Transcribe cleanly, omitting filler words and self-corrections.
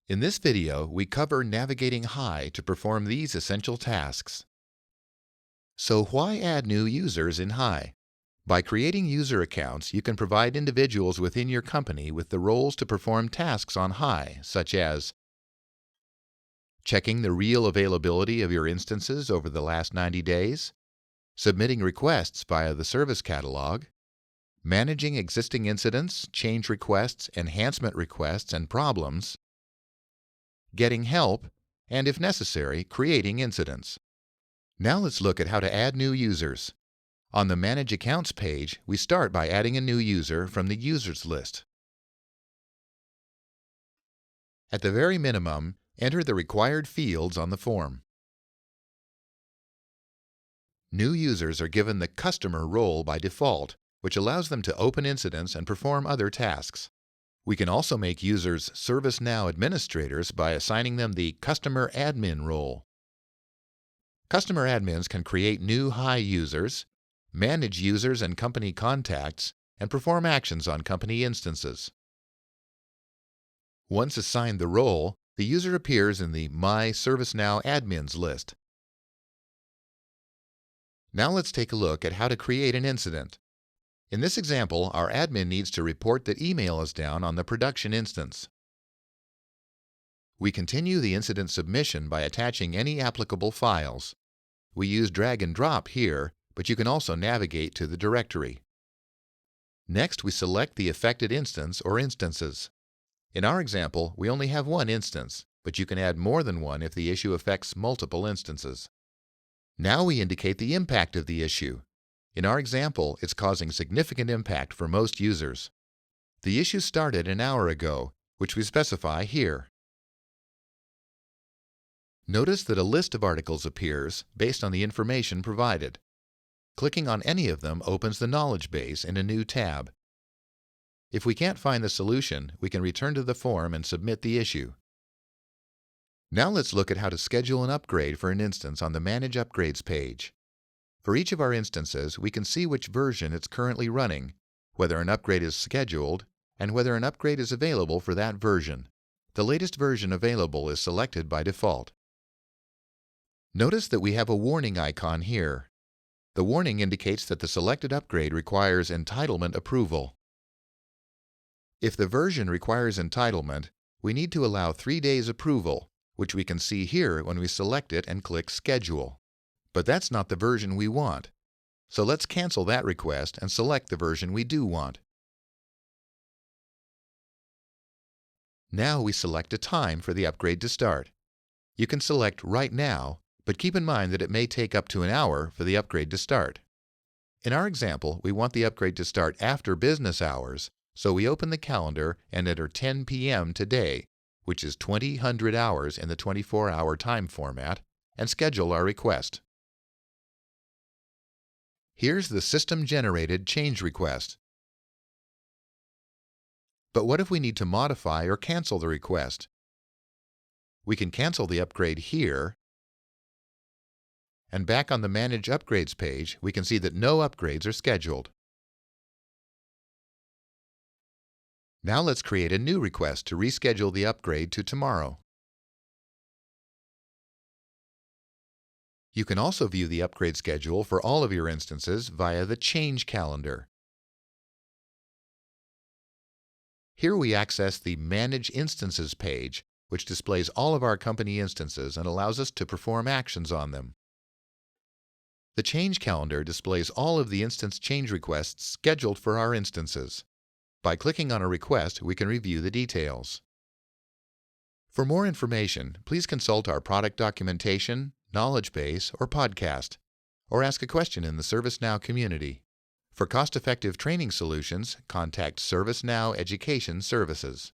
In this video, we cover navigating Hi to perform these essential tasks. So why add new users in Hi? By creating user accounts, you can provide individuals within your company with the roles to perform tasks on Hi, such as checking the real availability of your instances over the last 90 days, submitting requests via the service catalog, managing existing incidents, change requests, enhancement requests, and problems, getting help, and if necessary, creating incidents. Now let's look at how to add new users. On the Manage Accounts page, we start by adding a new user from the Users list. At the very minimum, enter the required fields on the form. New users are given the Customer role by default, which allows them to open incidents and perform other tasks. We can also make users ServiceNow administrators by assigning them the Customer Admin role. Customer admins can create new Hi users, manage users and company contacts, and perform actions on company instances. Once assigned the role, the user appears in the My ServiceNow Admins list. Now let's take a look at how to create an incident. In this example, our admin needs to report that email is down on the production instance. We continue the incident submission by attaching any applicable files. We use drag and drop here, but you can also navigate to the directory. Next, we select the affected instance or instances. In our example, we only have one instance, but you can add more than one if the issue affects multiple instances. Now we indicate the impact of the issue. In our example, it's causing significant impact for most users. The issue started an hour ago, which we specify here. Notice that a list of articles appears based on the information provided. Clicking on any of them opens the knowledge base in a new tab. If we can't find the solution, we can return to the form and submit the issue. Now let's look at how to schedule an upgrade for an instance on the Manage Upgrades page. For each of our instances, we can see which version it's currently running, whether an upgrade is scheduled, and whether an upgrade is available for that version. The latest version available is selected by default. Notice that we have a warning icon here. The warning indicates that the selected upgrade requires entitlement approval. If the version requires entitlement, we need to allow 3 days approval, which we can see here when we select it and click Schedule. But that's not the version we want. So let's cancel that request and select the version we do want. Now we select a time for the upgrade to start. You can select right now, but keep in mind that it may take up to an hour for the upgrade to start. In our example, we want the upgrade to start after business hours, so we open the calendar and enter 10 p.m. today, which is 2000 hours in the 24-hour time format, and schedule our request. Here's the system-generated change request. But what if we need to modify or cancel the request? We can cancel the upgrade here, and back on the Manage Upgrades page, we can see that no upgrades are scheduled. Now let's create a new request to reschedule the upgrade to tomorrow. You can also view the upgrade schedule for all of your instances via the Change Calendar. Here we access the Manage Instances page, which displays all of our company instances and allows us to perform actions on them. The Change Calendar displays all of the instance change requests scheduled for our instances. By clicking on a request, we can review the details. For more information, please consult our product documentation, knowledge base, or podcast, or ask a question in the ServiceNow community. For cost-effective training solutions, contact ServiceNow Education Services.